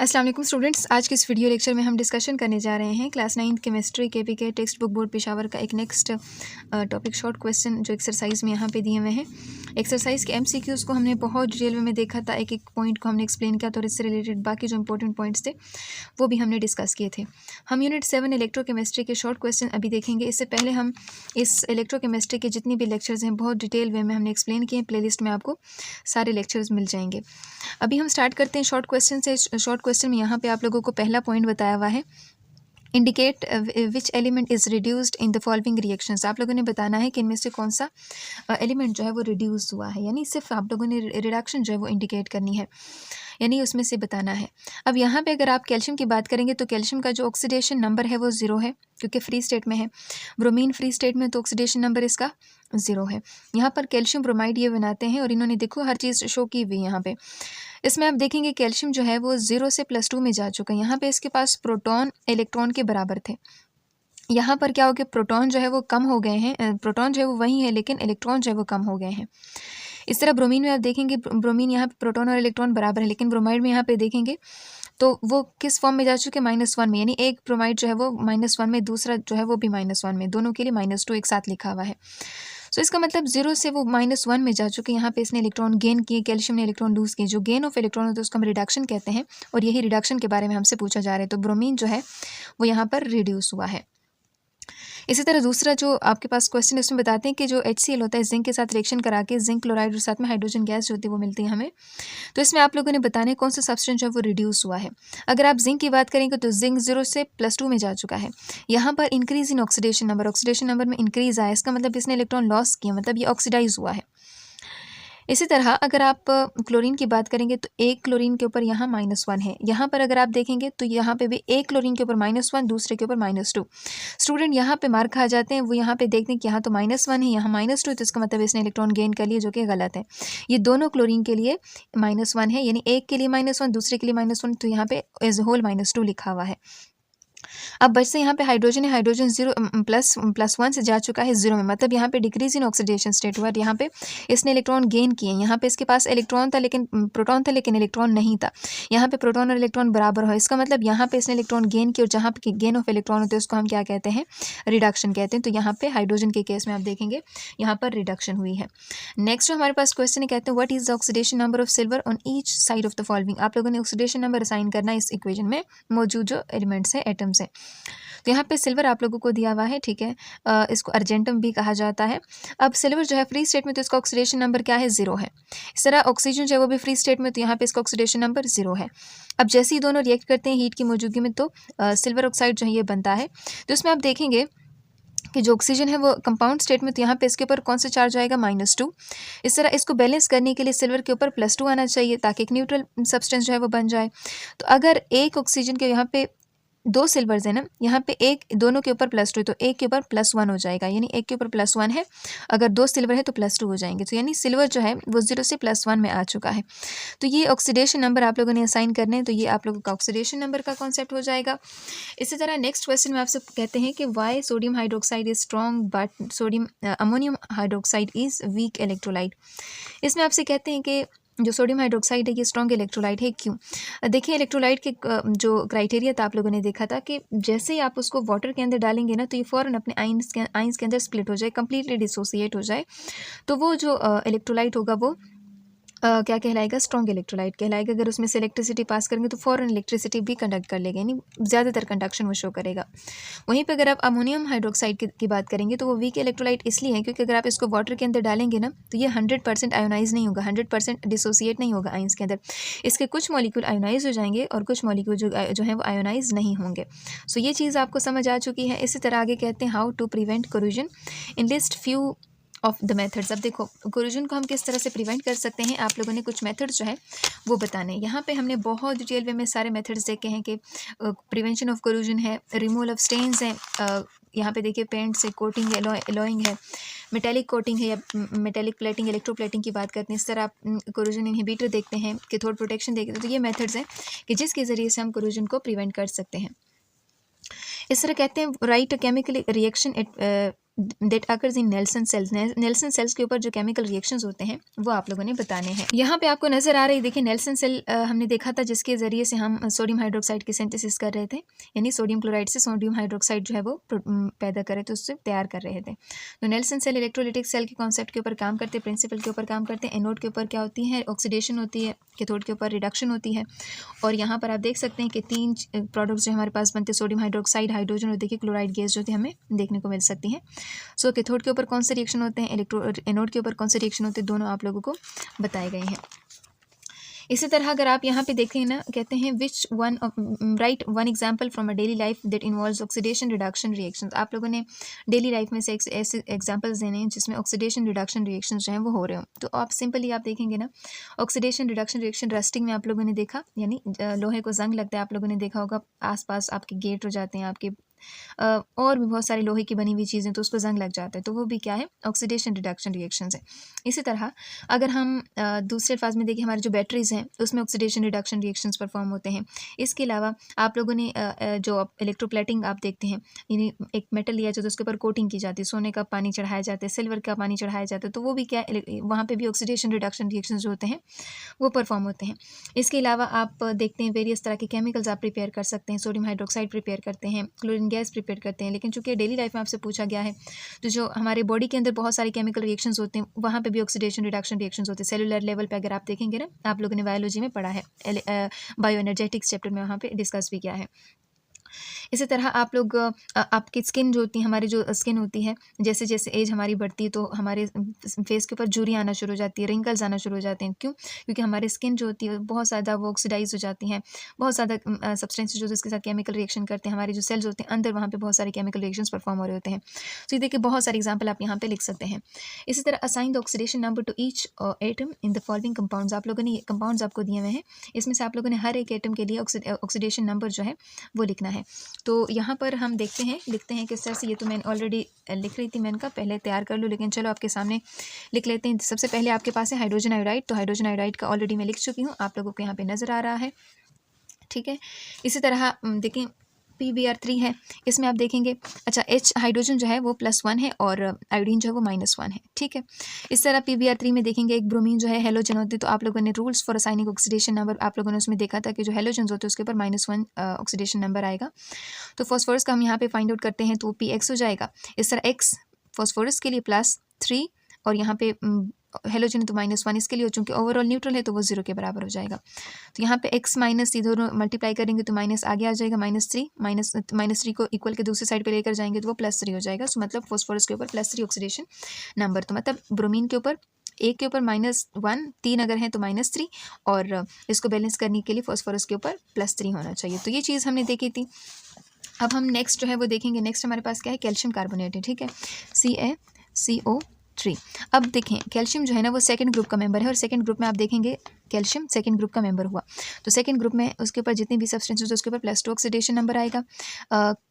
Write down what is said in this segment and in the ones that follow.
अस्सलाम वालेकुम स्टूडेंट्स, आज के इस वीडियो लेक्चर में हम डिस्कशन करने जा रहे हैं class 9 chemistry KPK text book board Peshawar का एक नेक्स्ट टॉपिक शॉर्ट क्वेश्चन जो एक्सरसाइज में यहाँ पे दिए हुए हैं। एक्सरसाइज के एमसीक्यूज़ को हमने बहुत डिटेल में देखा था, एक एक पॉइंट को हमने एक्सप्लेन किया, तो इससे रिलेटेड बाकी जो इंपॉर्टेंट पॉइंट्स थे वो भी हमने डिस्कस किए थे। हम यूनिट 7 इलेक्ट्रोकेमिस्ट्री के शॉर्ट क्वेश्चन अभी देखेंगे। इससे पहले हम इस इलेक्ट्रोकेमिस्ट्री के जितनी भी लेक्चर्स हैं बहुत डिटेल वे में हमने एक्सप्लेन किए हैं। प्लेलिस्ट में आपको सारे लेक्चर्स मिल जाएंगे। अभी हम स्टार्ट करते हैं शॉर्ट क्वेश्चन से। शॉर्ट क्वेश्चन में यहाँ पे आप लोगों को पहला पॉइंट बताया हुआ है, indicate which element is reduced in the following reactions. आप लोगों ने बताना है कि इनमें से कौन सा एलिमेंट जो है वो रिड्यूस हुआ है, यानी सिर्फ आप लोगों ने रिडक्शन जो है वो इंडिकेट करनी है, यानी उसमें से बताना है। अब यहाँ पे अगर आप कैल्शियम की बात करेंगे तो कैल्शियम का जो ऑक्सीडेशन नंबर है वो 0 है, क्योंकि फ्री स्टेट में है। ब्रोमीन फ्री स्टेट में, तो ऑक्सीडेशन नंबर इसका 0 है। यहाँ पर कैल्शियम ब्रोमाइड ये बनाते हैं और इन्होंने देखो हर चीज़ शो की हुई है यहाँ पे। इसमें आप देखेंगे कैल्शियम जो है वो 0 से +2 में जा चुका है। यहाँ पे इसके पास प्रोटॉन इलेक्ट्रॉन के बराबर थे। यहाँ पर क्या हो गया, प्रोटॉन जो है वो कम हो गए हैं, प्रोटॉन जो है वो वही है लेकिन इलेक्ट्रॉन जो है वो कम हो गए हैं। इस तरह ब्रोमीन में आप देखेंगे, ब्रोमीन यहाँ पे प्रोटॉन और इलेक्ट्रॉन बराबर है, लेकिन ब्रोमाइड में यहाँ पे देखेंगे तो वो किस फॉर्म में जा चुके हैं, -1 में, यानी एक ब्रोमाइड जो है वो -1 में, दूसरा जो है वो भी -1 में, दोनों के लिए -2 एक साथ लिखा हुआ है। सो इसका मतलब 0 से वो -1 में जा चुके हैं। यहाँ पे इसने इलेक्ट्रॉन गेन किए, कैल्शियम ने इलेक्ट्रॉन लूज़ किए। जो गेन ऑफ इलेक्ट्रॉन होता है उसको हम रिडक्शन कहते हैं, और यही रिडक्शन के बारे में हमसे पूछा जा रहा है। तो ब्रोमीन जो है वो यहाँ पर रिड्यूस हुआ है। इसी तरह दूसरा जो आपके पास क्वेश्चन है उसमें बताते हैं कि जो HCl होता है जिंक के साथ रिएक्शन करा के जिंक क्लोराइड और साथ में हाइड्रोजन गैस जो होती है वो मिलती है हमें। तो इसमें आप लोगों ने बताना है कौन सा सब्सटेंस जो है वो रिड्यूस हुआ है। अगर आप जिंक की बात करेंगे तो जिंक 0 से +2 में जा चुका है। यहाँ पर increase in oxidation number, oxidation number में इंक्रीज आया, इसका मतलब इसने इलेक्ट्रॉन लॉस किया, मतलब ये ऑक्सीडाइज हुआ है। इसी तरह अगर आप क्लोरीन की बात करेंगे तो एक क्लोरीन के ऊपर यहाँ -1 है। यहाँ पर अगर आप देखेंगे तो यहाँ पे भी एक क्लोरीन के ऊपर -1, दूसरे के ऊपर -2। स्टूडेंट यहाँ पे मार्क खा जाते हैं, वो यहाँ पे देखते हैं कि यहाँ तो -1 है, यहाँ -2 है, तो इसका मतलब इसने इलेक्ट्रॉन गेन कर लिया, जो कि गलत है। ये दोनों क्लोरीन के लिए -1 है, यानी एक के लिए -1, दूसरे के लिए -1, तो यहाँ पे एज होल -2 लिखा हुआ है। अब बचते यहाँ पे हाइड्रोजन है, हाइड्रोजन 0 +1 से जा चुका है 0 में, मतलब यहाँ पे डिक्रीज इन ऑक्सीडेशन स्टेट हुआ। यहाँ पे इसने इलेक्ट्रॉन गेन किए। यहाँ पे इसके पास इलेक्ट्रॉन था लेकिन प्रोटॉन था लेकिन इलेक्ट्रॉन नहीं था। यहाँ पे प्रोटॉन और इलेक्ट्रॉन बराबर हो, इसका मतलब यहाँ पे इसने इलेक्ट्रॉन गेन किया, और जहाँ पे गेन ऑफ इलेक्ट्रॉन होते हैं उसको हम क्या कहते हैं, रिडक्शन कहते हैं। तो यहाँ पे हाइड्रोजन के केस में आप देखेंगे यहाँ पर रिडक्शन हुई है। नेक्स्ट हमारे पास क्वेश्चन कहते हैं what is the oxidation number of silver on each side of the following. आप लोगों ने ऑक्सीडेशन नंबर असाइन करना है इस इक्वेशन में मौजूद जो एलिमेंट्स है, एटम्स है। तो यहाँ पे सिल्वर आप लोगों को दिया हुआ है, ठीक है, इसको अर्जेंटम भी कहा जाता है। अब सिल्वर जो है फ्री स्टेट में, तो इसका ऑक्सीडेशन नंबर क्या है, 0 है। इस तरह ऑक्सीजन जो है वो भी फ्री स्टेट में, तो यहाँ पे इसका ऑक्सीडेशन नंबर 0 है। अब जैसे ही दोनों रिएक्ट करते हैं हीट की मौजूदगी में तो सिल्वर ऑक्साइड जो है ये बनता है। तो इसमें आप देखेंगे कि जो ऑक्सीजन है वो कंपाउंड स्टेट में, तो यहाँ पे इसके ऊपर कौन सा चार्ज आएगा, -2। इस तरह इसको बैलेंस करने के लिए सिल्वर के ऊपर +2 आना चाहिए ताकि एक न्यूट्रल सब्सटेंस जो है वो बन जाए। तो अगर एक ऑक्सीजन के यहाँ पे 2 सिल्वर्स है ना, यहाँ पे एक दोनों के ऊपर +2, तो एक के ऊपर +1 हो जाएगा, यानी एक के ऊपर +1 है, अगर 2 सिल्वर है तो +2 हो जाएंगे। तो यानी सिल्वर जो है वो 0 से +1 में आ चुका है। तो ये ऑक्सीडेशन नंबर आप लोगों ने असाइन करने हैं, तो ये आप लोगों का ऑक्सीडेशन नंबर का कॉन्सेप्ट हो जाएगा। इसी तरह नेक्स्ट क्वेश्चन में आपसे कहते हैं कि why sodium hydroxide is strong but ammonium hydroxide is weak electrolyte. इसमें आपसे कहते हैं कि जो सोडियम हाइड्रोक्साइड है ये स्ट्रॉन्ग इलेक्ट्रोलाइट है, क्यों? देखिए इलेक्ट्रोलाइट के जो क्राइटेरिया था आप लोगों ने देखा था कि जैसे ही आप उसको वाटर के अंदर डालेंगे ना तो ये फ़ौरन अपने आइंस के अंदर स्प्लिट हो जाए, कम्प्लीटली डिसोसिएट हो जाए। तो वो जो इलेक्ट्रोलाइट होगा वो क्या कहलाएगा, स्ट्रॉन्ग इलेक्ट्रोलाइट कहलाएगा। अगर उसमें से इलेक्ट्रिसिटी पास करेंगे तो फ़ौरन इलेक्ट्रिसिटी भी कंडक्ट कर लेगा, यानी ज़्यादातर कंडक्शन वो शो करेगा। वहीं पे अगर आप अमोनियम हाइड्रोक्साइड की बात करेंगे तो वो वीक इलेक्ट्रोलाइट इसलिए है क्योंकि अगर आप इसको वाटर के अंदर डालेंगे ना तो ये 100% आयोनाइज नहीं होगा, 100% डिसोसिएट नहीं होगा आइंस के अंदर। इसके कुछ मॉलिक्यूल आयोनाइज हो जाएंगे और कुछ मॉलिक्यूल जो है वो आयोनाइज नहीं होंगे। सो ये चीज़ आपको समझ आ चुकी है। इसी तरह आगे कहते हैं how to prevent corrosion in least few of the methods. अब देखो कोरोजन को हम किस तरह से प्रिवेंट कर सकते हैं, आप लोगों ने कुछ मेथड्स जो है वो बताने हैं। यहाँ पे हमने बहुत डिटेल वे में सारे मेथड्स देखे हैं कि प्रिवेंशन ऑफ कोरोजन है, रिमूवल ऑफ स्टेन्स है, यहाँ पे देखिए पेंट से कोटिंग एलोइंग है, मेटेलिक कोटिंग है या मेटेलिक प्लेटिंग, इलेक्ट्रोप्लेटिंग की बात करते हैं। इस तरह आप कोरोजन इनहिबिटर देखते हैं, कैथोड प्रोटेक्शन देखते हैं। तो ये मेथड्स हैं कि जिसके ज़रिए से हम कोरोजन को प्रिवेंट कर सकते हैं। इस तरह कहते हैं write chemical reaction that occurs in Nelson cells. Nelson cells के ऊपर जो केमिकल रिएक्शंस होते हैं वो आप लोगों ने बताने हैं। यहाँ पे आपको नजर आ रही है, देखिए नेल्सन सेल हमने देखा था जिसके जरिए से हम सोडियम हाइड्रोक्साइड की सिंथेसिस कर रहे थे, यानी सोडियम क्लोराइड से सोडियम हाइड्रोक्साइड जो है वो पैदा कर रहे थे, उससे तैयार कर रहे थे। तो नेल्सन सेल इलेक्ट्रोलिटिक सेल के कॉन्सेप्ट के ऊपर काम करते हैं, प्रिंसिपल के ऊपर काम करते हैं। एनोड के ऊपर क्या होती है, ऑक्सीडेशन होती है, कैथोड के ऊपर रिडक्शन होती है। और यहाँ पर आप देख सकते हैं कि 3 प्रोडक्ट्स जो हमारे पास बनते हैं, सोडियम हाइड्रोक्साइड, हाइड्रोजन और देखिए क्लोराइड गैस जो हमें देखने को मिल सकती है। सो कैथोड के ऊपर कौन से रिएक्शन होते हैं, एनोड के ऊपर कौन से रिएक्शन होते हैं, दोनों आप लोगों को बताए गए हैं। इसी तरह अगर आप यहाँ पे देखें ना, कहते हैं which one right one example from a daily life that involves oxidation reduction reactions. आप लोगों ने डेली लाइफ में से ऐसे एग्जाम्पल्स देने हैं जिसमें ऑक्सीडेशन रिडक्शन रिएक्शन जो हैं वो हो रहे हो। तो आप सिंपली आप देखेंगे ना, ऑक्सीडेशन रिडक्शन रिएक्शन रस्टिंग में आप लोगों ने देखा, यानी लोहे को जंग लगता है, आप लोगों ने देखा होगा आसपास आपके गेट हो जाते हैं, आपके और भी बहुत सारी लोहे की बनी हुई चीज़ें, तो उसको जंग लग जाता है, तो वो भी क्या है, ऑक्सीडेशन रिडक्शन रिएक्शंस है। इसी तरह अगर हम दूसरे अल्फाज में देखें, हमारी जो बैटरीज हैं उसमें ऑक्सीडेशन रिडक्शन रिएक्शंस परफॉर्म होते हैं। इसके अलावा आप लोगों ने जो इलेक्ट्रोप्लेटिंग आप देखते हैं, यानी एक मेटल लिया जाता है, उसके ऊपर कोटिंग की जाती है, सोने का पानी चढ़ाया जाता है, सिल्वर का पानी चढ़ाया जाता है, तो वो भी क्या, वहाँ पर भी ऑक्सीडेशन रिडक्शन रिएक्शन जो होते हैं वो परफॉर्म होते हैं। इसके अलावा आप देखते हैं वेरियस तरह के केमिकल्स आप प्रिपेयर कर सकते हैं, सोडियम हाइड्रोक्साइड प्रिपेयर करते हैं, क्लोरीन गैस प्रिपेयर करते हैं। लेकिन चूंकि डेली लाइफ में आपसे पूछा गया है, तो जो हमारे बॉडी के अंदर बहुत सारे केमिकल रिएक्शंस होते हैं, वहाँ पे भी ऑक्सीडेशन रिडक्शन रिएक्शंस होते हैं। सेलुलर लेवल पे अगर आप देखेंगे ना, आप लोगों ने बायोलॉजी में पढ़ा है, बायो एनर्जेटिक्स चैप्टर में वहाँ पे डिस्कस भी किया है। इसी तरह आप लोग आपकी स्किन जो होती है, हमारी जो स्किन होती है, जैसे जैसे एज हमारी बढ़ती है तो हमारे फेस के ऊपर झुर्रियाँ आना शुरू हो जाती है, रिंकल्स आना शुरू हो जाते हैं। क्यों? क्योंकि हमारी स्किन जो होती है बहुत ज़्यादा वो ऑक्सीडाइज हो जाती हैं, बहुत ज़्यादा सब्सटेंसेस जो इसके साथ केमिकल रिएक्शन करते हैं, हमारे जो सेल्स होते हैं अंदर, वहाँ पे बहुत सारे केमिकल रिएक्शंस परफॉर्म हो रहे होते हैं। तो ये देखिए बहुत सारे एग्जाम्पल आप यहाँ पे लिख सकते हैं। इसी तरह assign the oxidation number two each atom in the following compounds. आप लोगों ने कंपाउंड्स आपको दिए हुए हैं, इसमें से आप लोगों ने हर एक एटम के लिए ऑक्सीडेशन नंबर जो है वो लिखना है। तो यहाँ पर हम देखते हैं, लिखते हैं किस तरह से। ये तो मैंने ऑलरेडी लिख रही थी, मैंने कहा पहले तैयार कर लूँ, लेकिन चलो आपके सामने लिख लेते हैं। सबसे पहले आपके पास है हाइड्रोजन आयोडाइड, तो हाइड्रोजन आयोडाइड का ऑलरेडी मैं लिख चुकी हूँ, आप लोगों को यहाँ पे नज़र आ रहा है, ठीक है। इसी तरह देखें PBr3 है, इसमें आप देखेंगे, अच्छा H हाइड्रोजन जो है वो +1 है और आयोडीन जो है वो -1 है, ठीक है। इस तरह PBr3 में देखेंगे एक ब्रोमीन जो है हेलोजन होती है, तो आप लोगों ने rules for assigning oxidation number, आप लोगों ने उसमें देखा था कि जो हेलोजन्स होते हैं उसके ऊपर -1 ऑक्सीडेशन नंबर आएगा। तो फॉस्फोरस का हम यहाँ पे फाइंड आउट करते हैं, तो PX हो जाएगा। इस तरह X फॉस्फोरस के लिए +3 और यहाँ पे हेलोजन है तो -1 इसके लिए, चूँकि ओवरऑल न्यूट्रल है तो वो 0 के बराबर हो जाएगा। तो यहाँ पे x माइनस ये दोनों मल्टीप्लाई करेंगे तो माइनस आगे आ जाएगा, -3 को इक्वल के दूसरी साइड पे लेकर जाएंगे तो वो +3 हो जाएगा। सो मतलब फॉस्फोरस के ऊपर +3 ऑक्सीडेशन नंबर, तो मतलब ब्रोमीन के ऊपर एक के ऊपर -1, 3 अगर हैं तो -3, और इसको बैलेंस करने के लिए फॉस्फोरस के ऊपर +3 होना चाहिए। तो ये चीज़ हमने देखी थी। अब हम नेक्स्ट जो है वो देखेंगे, नेक्स्ट हमारे पास क्या है, कैल्शियम कार्बोनेट है, ठीक है, CaCO3। अब देखें कैल्शियम जो है ना वो सेकंड ग्रुप का मेंबर है, और सेकंड ग्रुप में आप देखेंगे कैल्शियम सेकंड ग्रुप का मेंबर हुआ, तो सेकंड ग्रुप में उसके ऊपर जितनी भी सब्सटेंसेस उसके ऊपर +2 ऑक्सीडेशन नंबर आएगा।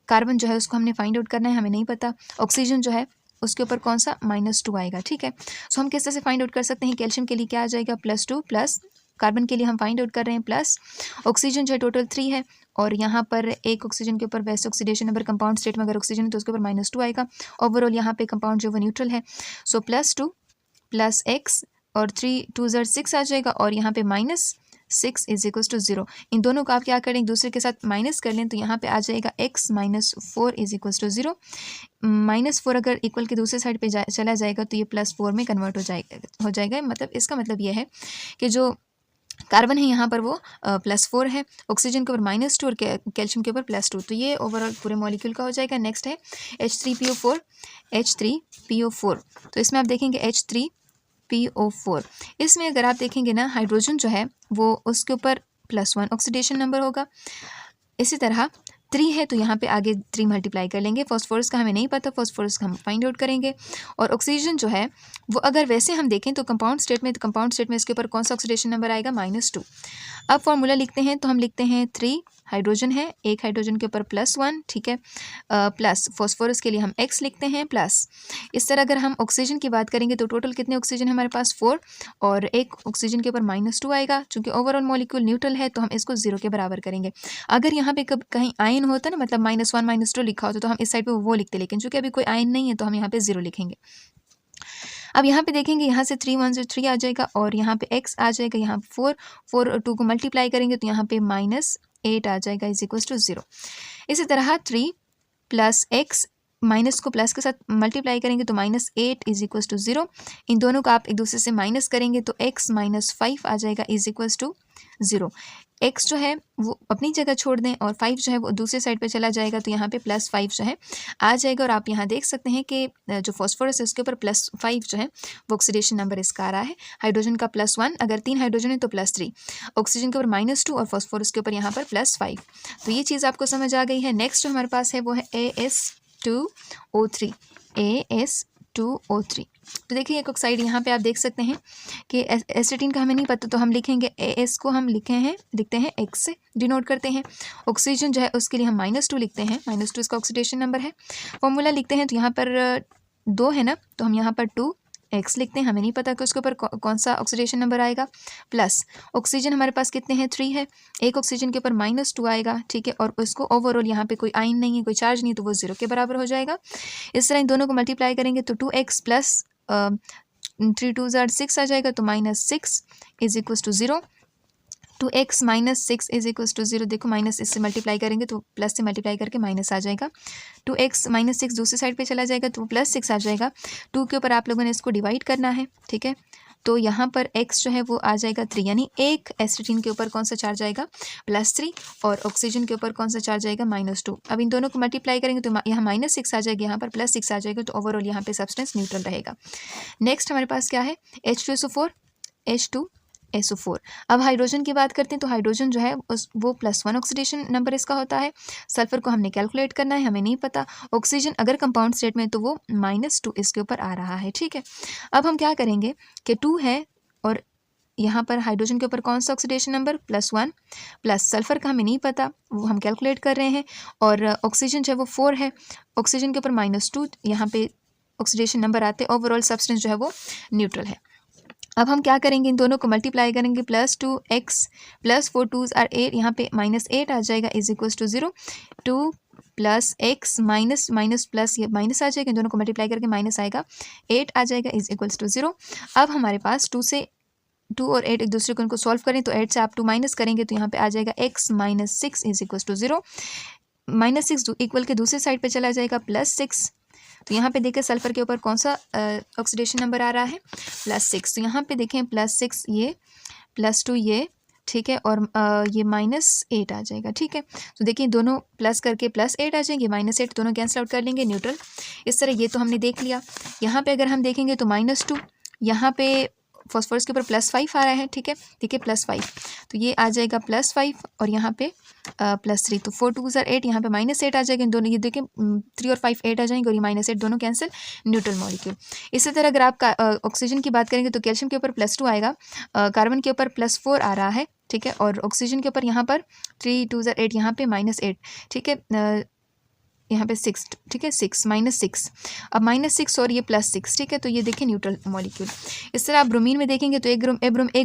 कार्बन जो है उसको हमने फाइंड आउट करना है, हमें नहीं पता। ऑक्सीजन जो है उसके ऊपर कौन सा, -2 आएगा, ठीक है। सो हम किस तरह से फाइंड आउट कर सकते हैं, कैल्शियम के लिए क्या आ जाएगा, +2 प्लस कार्बन के लिए हम फाइंड आउट कर रहे हैं प्लस ऑक्सीजन जो है टोटल 3 है, और यहाँ पर एक ऑक्सीजन के ऊपर वैसे ऑक्सीडेशन नंबर कंपाउंड स्टेट में अगर ऑक्सीजन है तो उसके ऊपर -2 आएगा। ओवरऑल यहाँ पे कंपाउंड जो वो न्यूट्रल है, सो +2 + x और 3 2 6 आ जाएगा, और यहाँ पे -6 = 0। इन दोनों को आप क्या करें, एक दूसरे के साथ माइनस कर लें, तो यहाँ पे आ जाएगा x - 4 = 0। -4 अगर इक्वल के दूसरे साइड पे चला जाएगा तो ये +4 में कन्वर्ट हो जाएगा। मतलब इसका मतलब ये है कि जो कार्बन है यहाँ पर वो +4 है, ऑक्सीजन के ऊपर -2 और कैल्शियम के ऊपर +2, तो ये ओवरऑल पूरे मॉलिक्यूल का हो जाएगा। नेक्स्ट है H3PO4, तो इसमें आप देखेंगे H3PO4, इसमें अगर आप देखेंगे ना हाइड्रोजन जो है वो उसके ऊपर +1 ऑक्सीडेशन नंबर होगा। इसी तरह 3 है तो यहाँ पे आगे 3 मल्टीप्लाई कर लेंगे। फॉस्फोरस का हमें नहीं पता, फॉस्फोरस का हम फाइंड आउट करेंगे। और ऑक्सीजन जो है वो अगर वैसे हम देखें तो कंपाउंड स्टेट में, तो कंपाउंड स्टेट में इसके ऊपर कौन सा ऑक्सीडेशन नंबर आएगा, -2। अब फॉर्मूला लिखते हैं, तो हम लिखते हैं 3 हाइड्रोजन है, एक हाइड्रोजन के ऊपर +1, ठीक है, प्लस फॉस्फोरस के लिए हम X लिखते हैं प्लस। इस तरह अगर हम ऑक्सीजन की बात करेंगे तो टोटल कितने ऑक्सीजन हमारे पास 4, और एक ऑक्सीजन के ऊपर -2 आएगा। चूंकि ओवरऑल मॉलिक्यूल न्यूट्रल है तो हम इसको 0 के बराबर करेंगे। अगर यहाँ पे कब कहीं आयन होता ना, मतलब -1 -2 लिखा होता तो हम इस साइड पे वो लिखते, लेकिन चूंकि अभी कोई आयन नहीं है तो हम यहाँ पे 0 लिखेंगे। अब यहाँ पे देखेंगे, यहाँ से 3 1 से 3 आ जाएगा और यहाँ पे x आ जाएगा, यहाँ 4 4 2 को मल्टीप्लाई करेंगे तो यहाँ पे -8 आ जाएगा = 0। इसी तरह 3 + x माइनस को प्लस के साथ मल्टीप्लाई करेंगे तो -8 = 0। इन दोनों को आप एक दूसरे से माइनस करेंगे तो x - 5 आ जाएगा = 0। x जो है वो अपनी जगह छोड़ दें और 5 जो है वो दूसरे साइड पे चला जाएगा तो यहाँ पे +5 जो है आ जाएगा। और आप यहाँ देख सकते हैं कि जो फॉस्फोरस है उसके ऊपर +5 जो है वो ऑक्सीडेशन नंबर इसका आ रहा है। हाइड्रोजन का +1, अगर 3 हाइड्रोजन है तो +3, ऑक्सीजन के ऊपर -2 और फॉस्फोरस के ऊपर यहाँ पर +5। तो ये चीज़ आपको समझ आ गई है। नेक्स्ट जो हमारे पास है वो है AS2O3। AS2O3। तो देखिए एक ऑक्साइड यहाँ पे आप देख सकते हैं कि एसिटीन का हमें नहीं पता तो हम लिखेंगे AS को हम लिखते हैं X से डिनोट करते हैं। ऑक्सीजन जो है उसके लिए हम -2 लिखते हैं, -2 इसका ऑक्सीडेशन नंबर है। फॉर्मूला लिखते हैं तो यहाँ पर 2 है ना, तो हम यहाँ पर 2x लिखते हैं, हमें नहीं पता कि उसके ऊपर कौन सा ऑक्सीडेशन नंबर आएगा। प्लस ऑक्सीजन हमारे पास कितने हैं, 3 है, एक ऑक्सीजन के ऊपर -2 आएगा, ठीक है, और उसको ओवरऑल यहाँ पे कोई आयन नहीं है, कोई चार्ज नहीं, तो वो 0 के बराबर हो जाएगा। इस तरह इन दोनों को मल्टीप्लाई करेंगे तो 2x + 3 2 6 आ जाएगा तो -6 = 0। 2x - 6 = 0। देखो माइनस इससे मल्टीप्लाई करेंगे तो प्लस से मल्टीप्लाई करके माइनस आ जाएगा। 2x - 6 दूसरी साइड पे चला जाएगा तो +6 आ जाएगा। 2 के ऊपर आप लोगों ने इसको डिवाइड करना है, ठीक है। तो यहाँ पर x जो है वो आ जाएगा 3, यानी एक एसिटीन के ऊपर कौन सा चार्ज आएगा, +3, और ऑक्सीजन के ऊपर कौन सा चार्ज आएगा, -2। अब इन दोनों को मल्टीप्लाई करेंगे तो यहाँ -6 आ जाएगा, यहाँ पर +6 आ जाएगा, तो ओवरऑल यहाँ पे सब्सटेंस न्यूट्रल रहेगा। नेक्स्ट हमारे पास क्या है, H2SO4। अब हाइड्रोजन की बात करते हैं तो हाइड्रोजन जो है वो +1 ऑक्सीडेशन नंबर इसका होता है। सल्फर को हमने कैलकुलेट करना है, हमें नहीं पता। ऑक्सीजन अगर कंपाउंड स्टेट में तो वो -2 इसके ऊपर आ रहा है, ठीक है। अब हम क्या करेंगे कि 2 है और यहाँ पर हाइड्रोजन के ऊपर कौन सा ऑक्सीडेशन नंबर, +1, प्लस सल्फर का हमें नहीं पता, वो हम कैलकुलेट कर रहे हैं। और ऑक्सीजन जो है वो 4 है, ऑक्सीजन के ऊपर -2 यहाँ पे ऑक्सीडेशन नंबर आते, ओवरऑल सब्सटेंस जो है वो न्यूट्रल है। अब हम क्या करेंगे, इन दोनों को मल्टीप्लाई करेंगे, +2x + 4 2s are 8, यहाँ पे -8 आ जाएगा = 0। 2 + x माइनस प्लस ये माइनस आ जाएगा, इन दोनों को मल्टीप्लाई करके माइनस आएगा, 8 आ जाएगा = 0। अब हमारे पास 2 और 8 एक दूसरे को इनको सॉल्व करें तो 8 से आप 2 माइनस करेंगे तो यहाँ पे आ जाएगा x - 6 = 0। -6 इक्वल के दूसरी साइड पे चला जाएगा, +6। तो यहाँ पे देखें सल्फर के ऊपर कौन सा ऑक्सीडेशन नंबर आ रहा है, +6। तो यहाँ पे देखें +6 ये, +2 ये, ठीक है, और ये -8 आ जाएगा, ठीक है। तो देखिए दोनों प्लस करके +8 आ जाएंगे, -8 दोनों कैंसिल आउट कर लेंगे, न्यूट्रल। इस तरह ये तो हमने देख लिया। यहाँ पे अगर हम देखेंगे तो -2, यहाँ पे फॉस्फोरस के ऊपर +5 आ रहा है, ठीक है, देखिए +5, तो ये आ जाएगा +5 और यहाँ पे +3, तो 4 2s are 8, यहाँ पे -8 आ जाएगा, इन दोनों ये देखें 3 और 5 8 आ जाएंगे और ये -8 दोनों कैंसिल, न्यूट्रल मॉलिक्यूल। इसी तरह अगर आप ऑक्सीजन की बात करेंगे तो कैल्शियम के ऊपर +2 आएगा, कार्बन के ऊपर +4 आ रहा है, ठीक है, और ऑक्सीजन के ऊपर यहाँ पर 3 2s are 8, यहाँ पे -8, ठीक है, यहाँ पे 6, ठीक है, 6 -6, अब -6 और ये +6, ठीक है, तो ये देखें न्यूट्रल मॉलिक्यूल। इस तरह आप ब्रोमीन में देखेंगे तो एक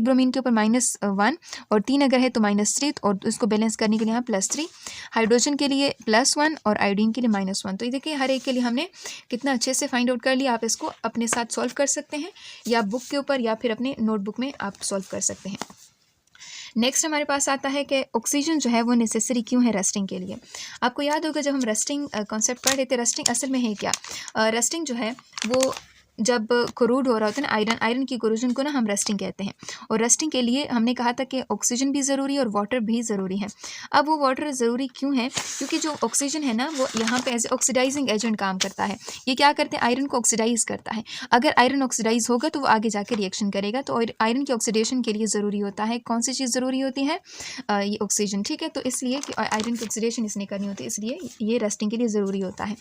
ब्रोमीन के ऊपर -1 और 3 अगर है तो -3, और उसको बैलेंस करने के लिए यहाँ +3। हाइड्रोजन के लिए +1 और आयोडीन के लिए -1। तो ये देखिए हर एक के लिए हमने कितना अच्छे से फाइंड आउट कर लिया। आप इसको अपने साथ सॉल्व कर सकते हैं, या बुक के ऊपर या फिर अपने नोटबुक में आप सॉल्व कर सकते हैं। नेक्स्ट हमारे पास आता है कि ऑक्सीजन जो है वो नेसेसरी क्यों है रेस्टिंग के लिए। आपको याद होगा जब हम रेस्टिंग कॉन्सेप्ट पढ़ रहे थे, रेस्टिंग असल में है क्या, रेस्टिंग जो है वो जब कोरूड हो रहा होता है ना, आयरन की कोरोजन को ना हम रेस्टिंग कहते हैं। और रेस्टिंग के लिए हमने कहा था कि ऑक्सीजन भी ज़रूरी है और वाटर भी ज़रूरी है। अब वो वाटर ज़रूरी क्यों है, क्योंकि जो ऑक्सीजन है ना वो यहाँ पे एज ए ऑक्सीडाइजिंग एजेंट काम करता है। ये क्या करते हैं, आयरन को ऑक्सीडाइज करता है। अगर आयरन ऑक्सीडाइज होगा तो वो आगे जाके रिएक्शन करेगा, तो आयरन की ऑक्सीडेशन के लिए ज़रूरी होता है कौन सी चीज़ ज़रूरी होती है, ये ऑक्सीजन, ठीक है। तो इसलिए कि आयरन की ऑक्सीडेशन इसने करनी होती है, इसलिए ये रेस्टिंग के लिए ज़रूरी होता है।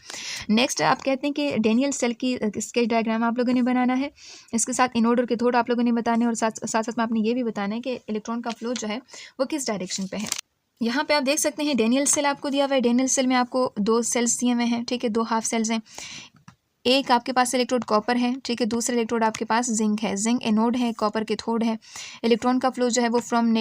नेक्स्ट आप कहते हैं कि डेनियल सेल की स्केच डायग्राम आप लोगों ने बनाना है, इसके साथ इनऑर्डर के थोड़ा आप लोगों ने बताने, और साथ साथ में आपने ये भी बताना है कि इलेक्ट्रॉन का फ्लो जो है वो किस डायरेक्शन पे है। यहाँ पे आप देख सकते हैं डेनियल सेल आपको दिया हुआ है। डेनियल सेल में आपको 2 सेल्स दिए हुए हैं, ठीक है, 2 हाफ सेल्स हैं। एक आपके पास इलेक्ट्रोड कॉपर है, ठीक है, दूसरा इलेक्ट्रोड आपके पास जिंक है। जिंक एनोड है, कॉपर कैथोड है। इलेक्ट्रॉन का फ्लो जो है वो फ्रॉम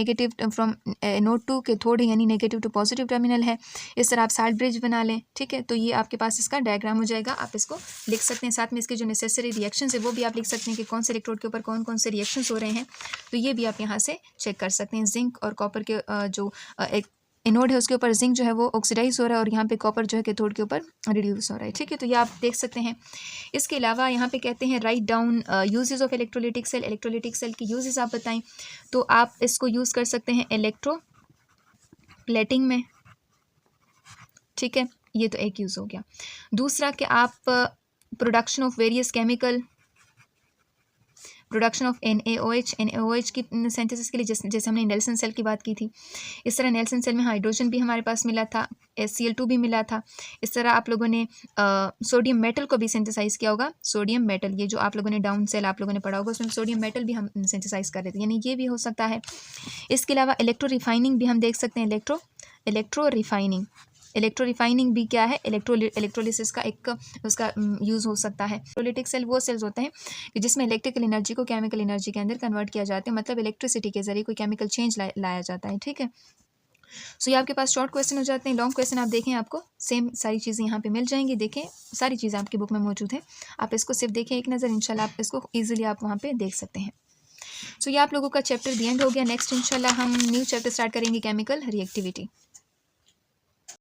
एनोड टू कैथोड है, यानी नेगेटिव टू पॉजिटिव टर्मिनल है। इस तरह आप साल्ट ब्रिज बना लें, ठीक है। तो ये आपके पास इसका डायग्राम हो जाएगा, आप इसको लिख सकते हैं। साथ में इसके जो नेसेसरी रिएक्शन है वो भी आप लिख सकते हैं कि कौन से इलेक्ट्रोड के ऊपर कौन कौन से रिएक्शंस हो रहे हैं। तो ये भी आप यहाँ से चेक कर सकते हैं। जिंक और कॉपर के जो एक एनोड है उसके ऊपर जिंक जो है वो ऑक्सीडाइज हो रहा है और यहाँ पे कॉपर जो है कैथोड के ऊपर रिड्यूस हो रहा है, ठीक है। तो ये आप देख सकते हैं। इसके अलावा यहाँ पे कहते हैं write down uses of electrolytic cell. Electrolytic cell की यूजेस आप बताएं। तो आप इसको यूज़ कर सकते हैं इलेक्ट्रोप्लेटिंग में, ठीक है, ये तो एक यूज़ हो गया। दूसरा कि आप production of various chemical, production of NaOH की सिंथेसिस के लिए जैसे हमने नेल्सन सेल की बात की थी, इस तरह नेल्सन सेल में हाइड्रोजन भी हमारे पास मिला था, HCl2 भी मिला था। इस तरह आप लोगों ने सोडियम मेटल को भी सिंथेसाइज किया होगा। सोडियम मेटल, ये जो आप लोगों ने डाउन सेल आप लोगों ने पढ़ा होगा, उसमें सोडियम मेटल भी हम सिंथेसाइज कर रहे थे, यानी ये भी हो सकता है। इसके अलावा इलेक्ट्रो रिफाइनिंग भी हम देख सकते हैं। इलेक्ट्रो रिफाइनिंग भी क्या है, इलेक्ट्रोलिसिस का एक उसका यूज़ हो सकता है। इलेक्ट्रोलिटिक सेल वो सेल्स होते हैं कि जिसमें इलेक्ट्रिकल एनर्जी को केमिकल एनर्जी के अंदर कन्वर्ट किया जाता है, मतलब इलेक्ट्रिसिटी के जरिए कोई केमिकल चेंज लाया जाता है, ठीक है। सो ये आपके पास शॉर्ट क्वेश्चन हो जाते हैं। लॉन्ग क्वेश्चन आप देखें, आपको सेम सारी चीज़ें यहाँ पे मिल जाएंगी। देखें, सारी चीज़ें आपकी बुक में मौजूद है, आप इसको सिर्फ देखें एक नज़र, इंशाल्लाह आप इसको ईजिली आप वहाँ पे देख सकते हैं। सो ये आप लोगों का चैप्टर दी एंड हो गया। नेक्स्ट इंशाल्लाह हम न्यू चैप्टर स्टार्ट करेंगे, केमिकल रिएक्टिविटी।